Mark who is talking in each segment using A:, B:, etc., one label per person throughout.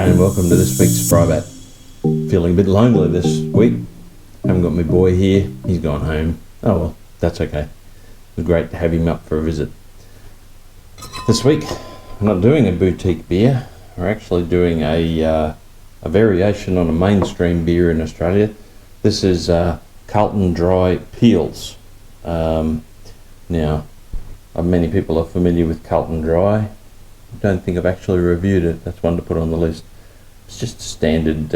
A: Okay, and welcome to this week's FriBaT. Feeling a bit lonely this week. Haven't got my boy here. He's gone home. Oh well, that's okay. It was great to have him up for a visit. This week, we're not doing a boutique beer. We're actually doing a variation on a mainstream beer in Australia. This is Carlton Dry Peels. Now, many people are familiar with Carlton Dry. I don't think I've actually reviewed it. That's one to put on the list. It's just a standard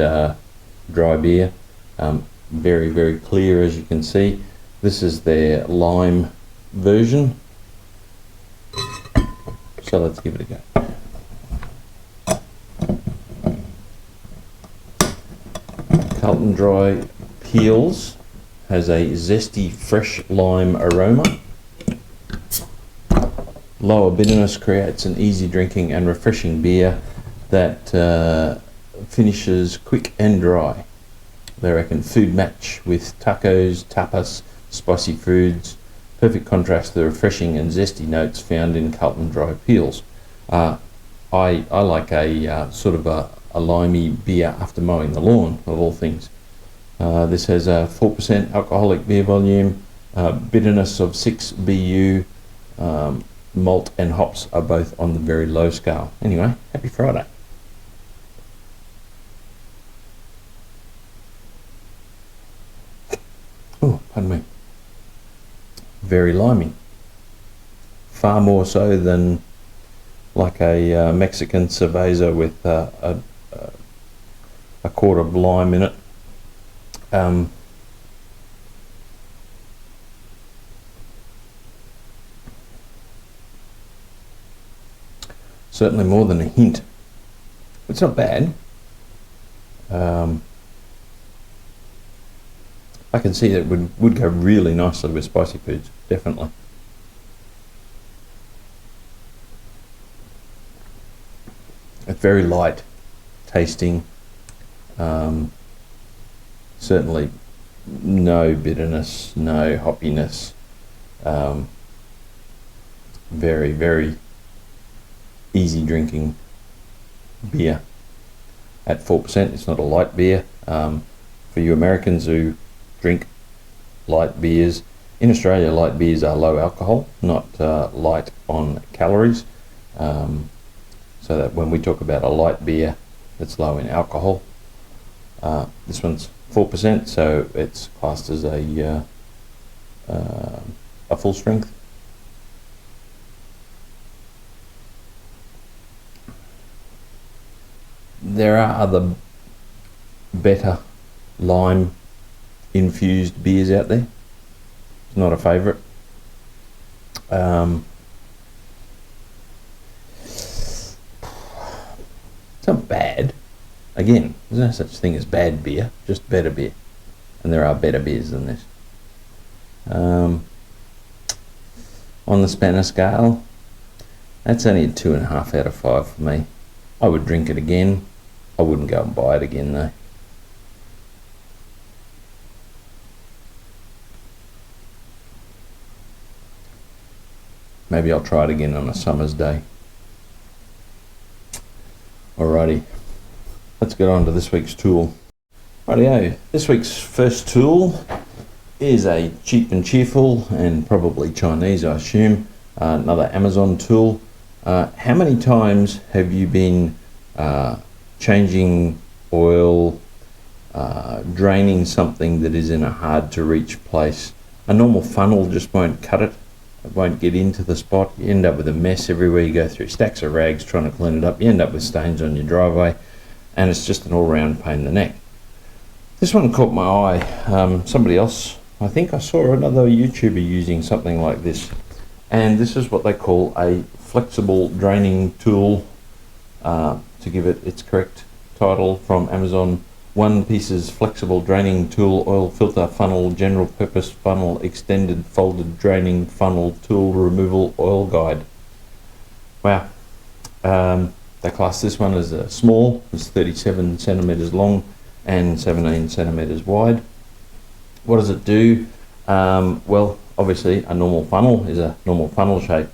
A: dry beer. Very, very clear, as you can see. This is their lime version. So let's give it a go. Carlton Dry Peels has a zesty, fresh lime aroma. Lower bitterness creates an easy drinking and refreshing beer that finishes quick and dry. They reckon food match with tacos, tapas, spicy foods. Perfect contrast to the refreshing and zesty notes found in Carlton Dry Peels. I like a sort of a limey beer after mowing the lawn, of all things. This has a 4% alcoholic beer volume, bitterness of 6 BU. Malt and hops are both on the very low scale. Anyway, happy Friday. Oh, pardon me. Very limey. Far more so than like a Mexican cerveza with a quart of lime in it. Certainly more than a hint. It's not bad. I can see that it would go really nicely with spicy foods, definitely. It's very light tasting. Certainly no bitterness, no hoppiness. Very, very easy drinking beer at 4%. It's not a light beer. For you Americans who drink light beers, in Australia light beers are low alcohol, not light on calories. So that when we talk about a light beer that's low in alcohol, this one's 4%, so it's classed as a full strength. There are other better lime infused beers out there. It's not a favourite. It's not bad. Again, there's no such thing as bad beer, just better beer. And there are better beers than this. On the Spanner scale, that's only a 2.5 out of 5 for me. I would drink it again. I wouldn't go and buy it again though. Maybe I'll try it again on a summer's day. Alrighty, let's get on to this week's tool. Rightio, this week's first tool is a cheap and cheerful and probably Chinese, I assume, another Amazon tool. How many times have you been changing oil, draining something that is in a hard to reach place? A normal funnel just won't cut it. It won't get into the spot. You end up with a mess everywhere. You go through stacks of rags trying to clean it up. You end up with stains on your driveway, and it's just an all-round pain in the neck. This one caught my eye. Somebody else, I think I saw another YouTuber using something like this, and this is what they call a flexible draining tool. To give it its correct title from Amazon, One Piece's Flexible Draining Tool Oil Filter Funnel General Purpose Funnel Extended Folded Draining Funnel Tool Removal Oil Guide. Wow. They class this one as a small. It's 37 centimeters long and 17 centimeters wide. What does it do? Well, obviously a normal funnel is a normal funnel shape.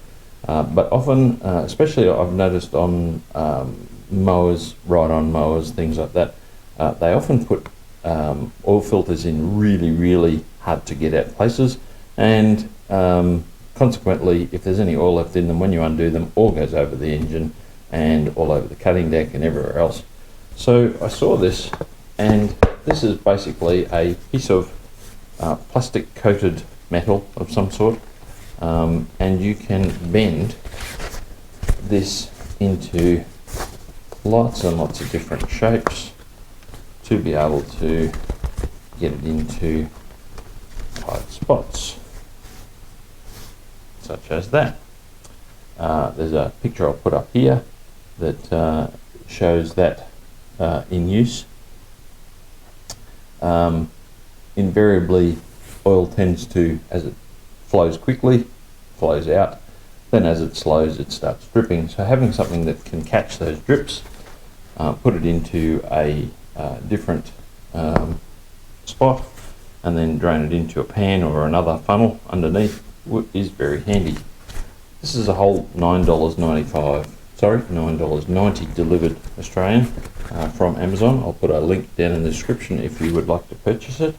A: But often, especially I've noticed on mowers, ride-on mowers, things like that, they often put oil filters in really hard to get at places, and consequently, if there's any oil left in them, when you undo them, all goes over the engine and all over the cutting deck and everywhere else. So I saw this, and this is basically a piece of plastic coated metal of some sort, and you can bend this into lots and lots of different shapes to be able to get it into tight spots, such as that. There's a picture I'll put up here that shows that in use. Invariably, oil tends to, as it flows quickly, flows out. Then as it slows, it starts dripping. So having something that can catch those drips, put it into a different spot, and then drain it into a pan or another funnel underneath is very handy. This is a whole $9.95, sorry, $9.90 delivered Australian from Amazon. I'll put a link down in the description if you would like to purchase it.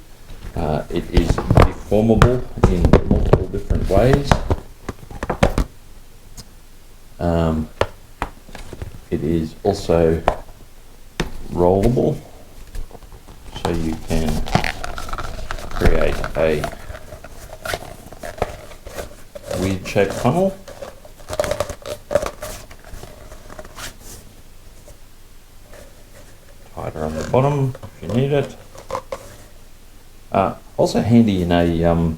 A: It is deformable in multiple different ways. It is also rollable, so you can create a weird shaped funnel. Tighter on the bottom if you need it. Also handy in a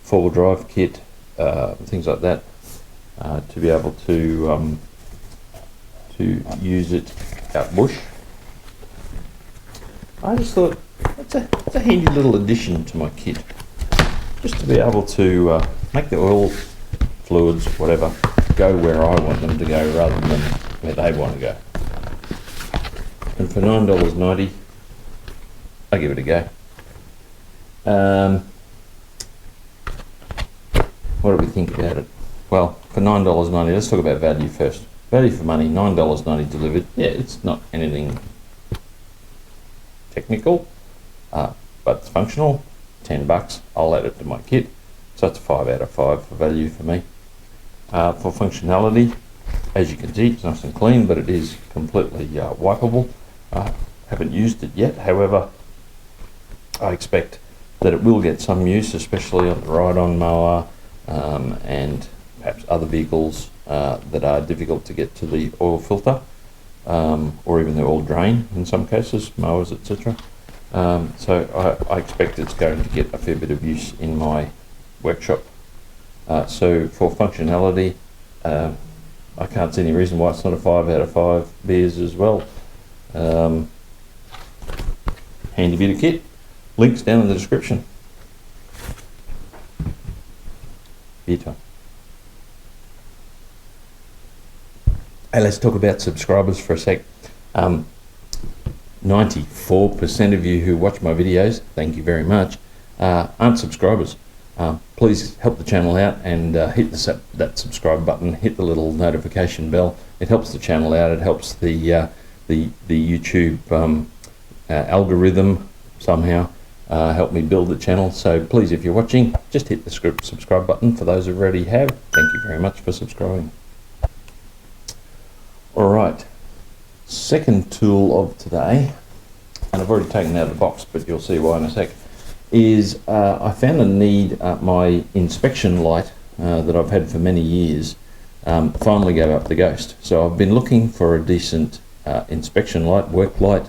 A: four-wheel drive kit, things like that, to be able to use it out bush. I just thought it's a handy little addition to my kit, just to be able to make the oil, fluids, whatever, go where I want them to go rather than where they want to go. And for $9.90, I give it a go. What do we think about it? Well, for $9.90, let's talk about value first. Value for money, $9.90 delivered. Yeah, it's not anything technical, but it's functional. $10, I'll add it to my kit. So that's 5 out of 5 for value for me. For functionality, as you can see, it's nice and clean, but it is completely wipeable. I haven't used it yet, however, I expect that it will get some use, especially on the ride-on mower and perhaps other vehicles that are difficult to get to the oil filter, or even the oil drain in some cases, mowers, etc. So I expect it's going to get a fair bit of use in my workshop. So for functionality, I can't see any reason why it's not a 5 out of 5 beers as well. Handy bit of kit. Links down in the description. Beer time. Hey, let's talk about subscribers for a sec. 94% of you who watch my videos, thank you very much, aren't subscribers. Please help the channel out and hit that subscribe button, hit the little notification bell. It helps the channel out, it helps the YouTube algorithm somehow help me build the channel. So please, if you're watching, just hit the subscribe button. For those who already have, thank you very much for subscribing. Alright, second tool of today, and I've already taken it out of the box, but you'll see why in a sec, is I found a need. My inspection light that I've had for many years finally gave up the ghost. So I've been looking for a decent inspection light, work light,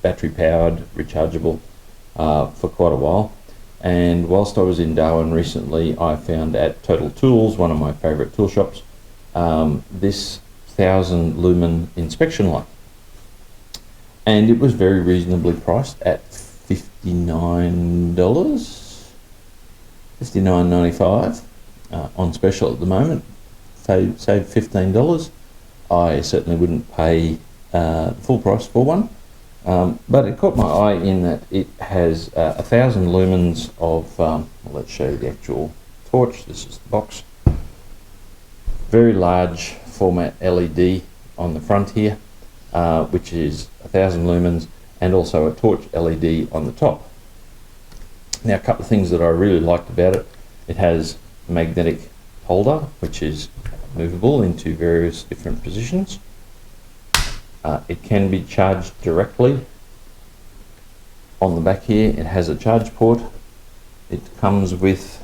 A: battery powered, rechargeable, for quite a while. And whilst I was in Darwin recently, I found at Total Tools, one of my favourite tool shops, this 1000 lumen inspection light. And it was very reasonably priced at $59, $59.95, on special at the moment. Saved $15. I certainly wouldn't pay full price for one, but it caught my eye in that it has 1000 lumens of, well, let's show you the actual torch. This is the box. Very large format LED on the front here, which is 1000 lumens, and also a torch LED on the top. Now, a couple of things that I really liked about it: it has a magnetic holder, which is movable into various different positions. It can be charged directly. On the back here, it has a charge port. It comes with,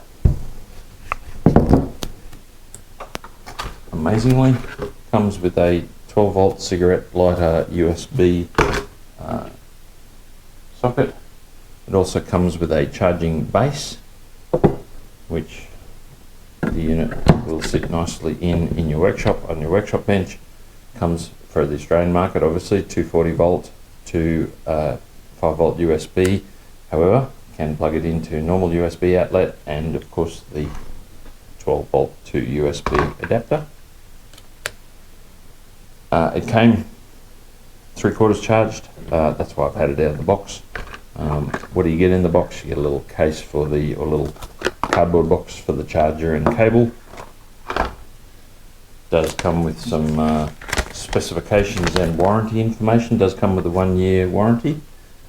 A: amazingly, comes with a 12 volt cigarette lighter USB socket. It also comes with a charging base, which the unit will sit nicely in your workshop, on your workshop bench. Comes for the Australian market, obviously, 240 volt to 5 volt USB. However, can plug it into normal USB outlet, and of course the 12 volt to USB adapter. It came 3/4 charged. That's why I've had it out of the box. What do you get in the box? You get a little case for the, or little cardboard box for the charger and cable. Does come with some specifications and warranty information. Does come with a 1-year warranty.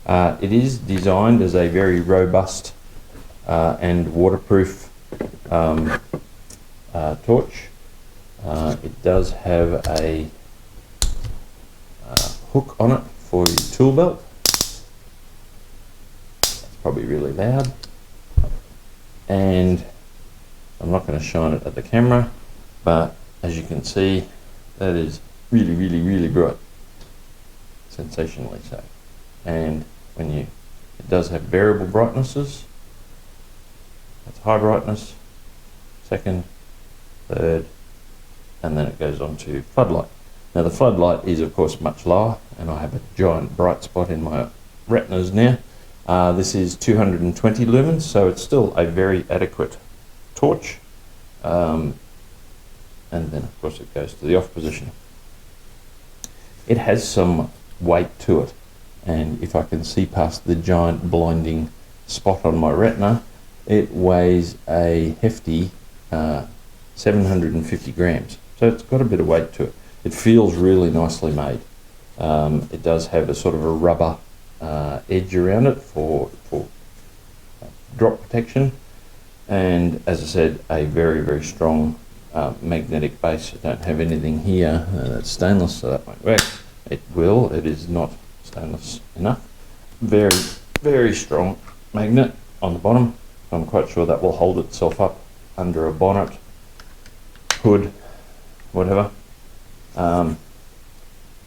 A: It is designed as a very robust and waterproof torch. It does have a hook on it for your tool belt. It's probably really loud, and I'm not going to shine it at the camera, but as you can see, that is really, really, really bright, sensationally so. And when it does have variable brightnesses. That's high brightness, second, third, and then it goes on to floodlight. Now the floodlight is of course much lower, and I have a giant bright spot in my retinas now. This is 220 lumens, so it's still a very adequate torch. And then of course it goes to the off position. It has some weight to it, and if I can see past the giant blinding spot on my retina, it weighs a hefty 750 grams. So it's got a bit of weight to it. It feels really nicely made. It does have a sort of a rubber edge around it for drop protection, and as I said, a very, very strong magnetic base. I don't have anything here that's stainless, so that won't work. It will. It is not stainless enough. Very, very strong magnet on the bottom. I'm quite sure that will hold itself up under a bonnet, hood, whatever. And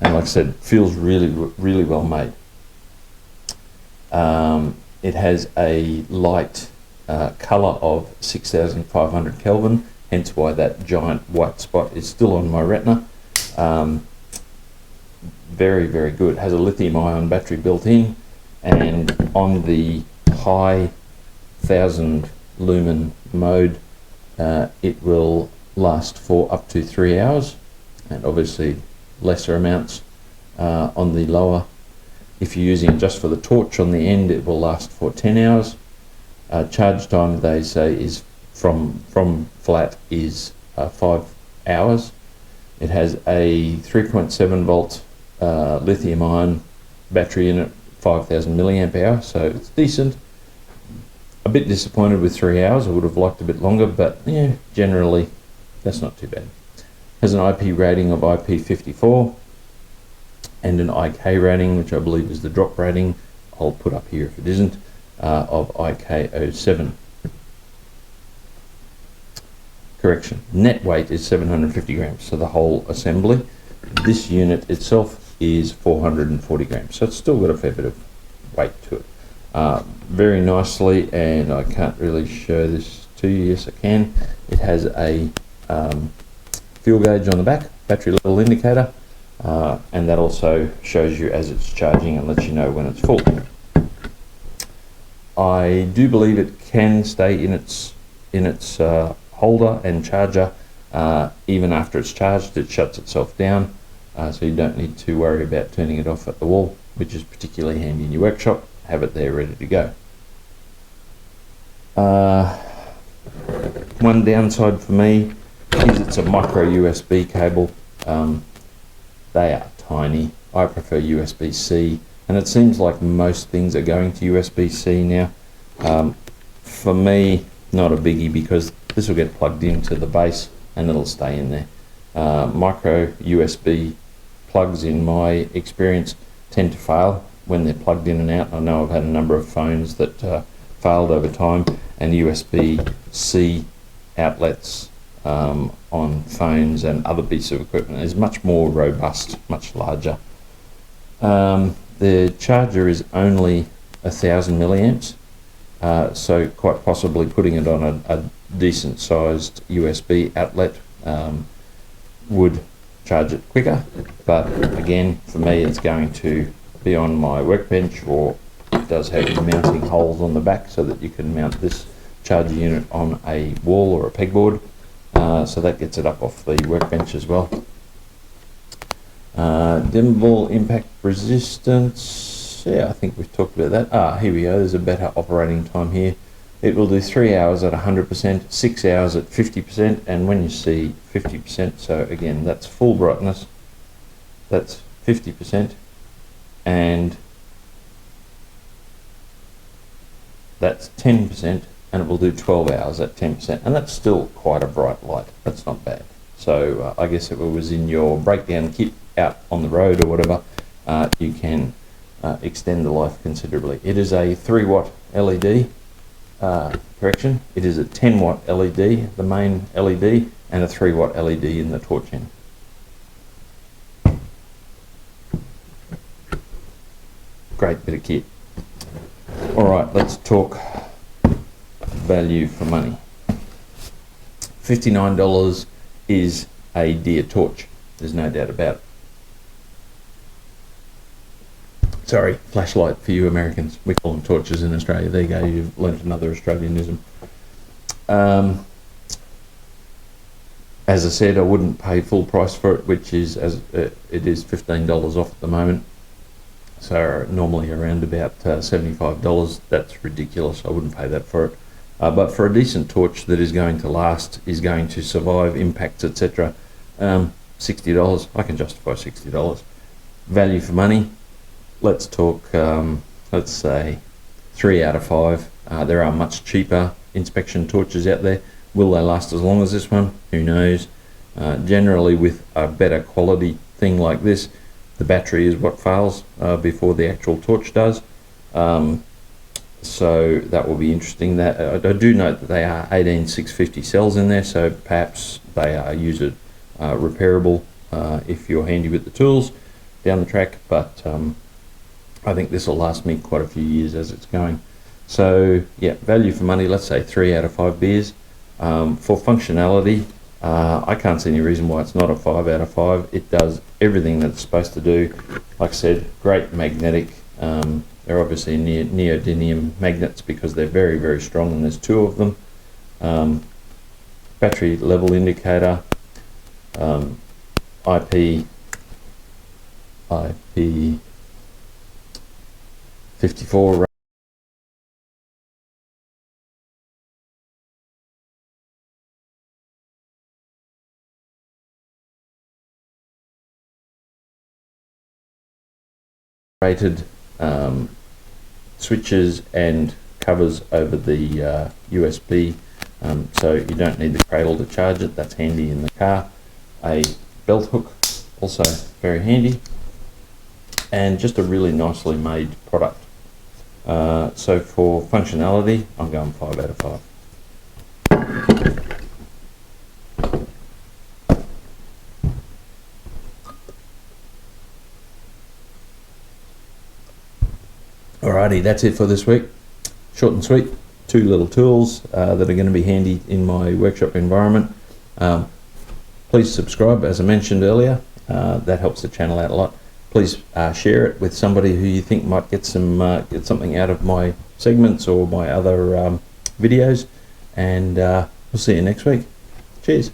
A: like I said, feels really, really well made. It has a light color of 6500 Kelvin, hence why that giant white spot is still on my retina. Very, very good. It has a lithium ion battery built in, and on the high 1000 lumen mode, it will last for up to 3 hours, and obviously lesser amounts on the lower. If you're using it just for the torch on the end, it will last for 10 hours. Charge time, they say, is from flat is 5 hours. It has a 3.7 volt lithium ion battery in it, 5000 milliamp hour, so it's decent. A bit disappointed with 3 hours. I would have liked a bit longer, but yeah, generally that's not too bad. Has an IP rating of IP54 and an IK rating, which I believe is the drop rating. I'll put up here if it isn't, of IK07. Correction, net weight is 750 grams, so the whole assembly. This unit itself is 440 grams, so it's still got a fair bit of weight to it. Very nicely, and I can't really show this to you. Yes, I can. It has a fuel gauge on the back, battery level indicator, and that also shows you as it's charging and lets you know when it's full. I do believe it can stay in its holder and charger even after it's charged. It shuts itself down, so you don't need to worry about turning it off at the wall, which is particularly handy in your workshop. Have it there ready to go. One downside for me is it's a micro USB cable. they are tiny. I prefer USB-C, and it seems like most things are going to USB-C now. For me, not a biggie, because this will get plugged into the base and it'll stay in there. Micro USB plugs, in my experience, tend to fail when they're plugged in and out. I know I've had a number of phones that failed over time, and USB-C outlets on phones and other pieces of equipment is much more robust, much larger. The charger is only 1000 milliamps, so quite possibly putting it on a decent sized USB outlet would charge it quicker, but again, for me, it's going to be on my workbench, or it does have mounting holes on the back so that you can mount this charger unit on a wall or a pegboard, so that gets it up off the workbench as well. Dimmable impact resistance, yeah, I think we've talked about that. Here we go, there's a better operating time here. It will do 3 hours at 100%, 6 hours at 50%, and when you see 50%, so again, that's full brightness, that's 50%, and that's 10%, and it will do 12 hours at 10%, and that's still quite a bright light. That's not bad. So I guess if it was in your breakdown kit out on the road or whatever, you can extend the life considerably. It is a 3-watt LED, correction, it is a 10-watt LED, the main LED, and a 3-watt LED in the torch end. Great bit of kit. Alright, let's talk value for money. $59 is a dear torch, there's no doubt about it. Sorry, flashlight for you Americans. We call them torches in Australia. There you go, you've learnt another Australianism. As I said, I wouldn't pay full price for it, which is, as it is $15 off at the moment. So normally around about $75. That's ridiculous. I wouldn't pay that for it. But for a decent torch that is going to last, is going to survive impacts, etc., $60. I can justify $60. Value for money. Let's talk, let's say 3 out of 5. There are much cheaper inspection torches out there. Will they last as long as this one? Who knows? Generally, with a better quality thing like this, the battery is what fails before the actual torch does. So that will be interesting. That I do note that they are 18650 cells in there, so perhaps they are user repairable if you're handy with the tools down the track, but I think this will last me quite a few years as it's going. So yeah, value for money, let's say 3 out of 5 beers. For functionality, I can't see any reason why it's not a 5 out of 5. It does everything that it's supposed to do. Like I said, great magnetic. They're obviously neodymium magnets because they're very, very strong, and there's 2 of them. Battery level indicator, IP54 rated switches and covers over the USB, so you don't need the cradle to charge it. That's handy in the car. A belt hook, also very handy, and just a really nicely made product. So for functionality, I'm going 5 out of 5. Alrighty, that's it for this week. Short and sweet. 2 little tools that are going to be handy in my workshop environment. Please subscribe, as I mentioned earlier. That helps the channel out a lot. Please share it with somebody who you think might get something out of my segments or my other videos. And we'll see you next week. Cheers.